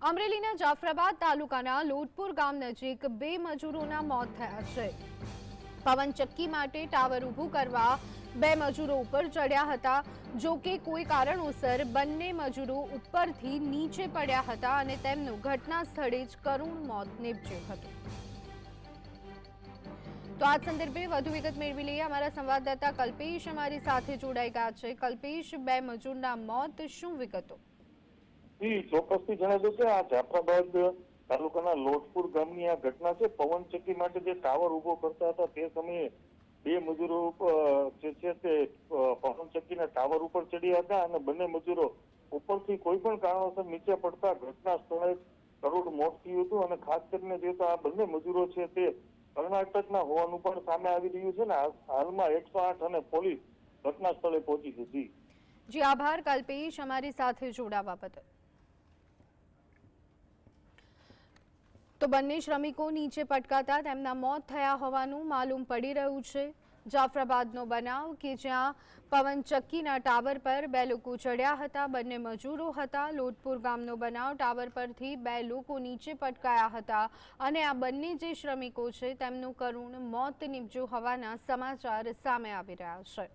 અમરેલીના જાફરાબાદ તાલુકાના લોટપુર ગામ નજીક 2 મજૂરોના મોત થયા છે। પવનચક્કી માટે ટાવર ઊભું કરવા 2 મજૂરો ઉપર ચડ્યા હતા। જો કે કોઈ કારણોસર બંને મજૂરો ઉપરથી નીચે પડ્યા હતા અને તેમનું ઘટના સ્થળે જ કરુણ મોત નીપજ્યું હતું। તો આ સંદર્ભે વધુ વિગત મેળવી લઈએ। અમારા સંવાદદાતા કલ્પેશ અમારી સાથે જોડાઈ ગયા છે। કલ્પેશ, 2 મજૂરના મોત, શું વિગતો? ચોક્કસથી જણાવ્યું કે આ જાફરાબાદ તાલુકાના લોટપુર ગામની આ ઘટના છે। પવનચક્કી માટે જે ટાવર ઉભો કરતા હતા તે સમયે 2 મજૂરો જે છે તે પવનચક્કીના ટાવર ઉપર ચડ્યા હતા અને બંને મજૂરો ઉપરથી કોઈ પણ કારણોસર નીચે પડતા ઘટના સ્થળે કરુણ મોત થયું હતું। અને ખાસ કરીને જે આ બંને મજૂરો છે તે કર્ણાટકના હોવાનું પણ સામે આવી રહ્યું છે ને હાલમાં 108 અને પોલીસ ઘટના સ્થળે પહોંચી હતી। જી આભાર કલ્પેશ અમારી સાથે જોડાવા બદલ। તો બંને શ્રમિકો નીચે પટકાતા તેમના મોત થયા હોવાનું માલુમ પડી રહ્યું છે। જાફરાબાદનો બનાવ કે જ્યાં પવનચક્કીના ટાવર પર 2 લોકો ચડ્યા હતા, બંને મજૂરો હતા। લોટપુર ગામનો બનાવ, ટાવર પરથી 2 લોકો નીચે પટકાયા હતા અને આ બંને જે શ્રમિકો છે તેમનું કરુણ મોત નીપજ્યું હોવાના સમાચાર સામે આવી રહ્યા છે।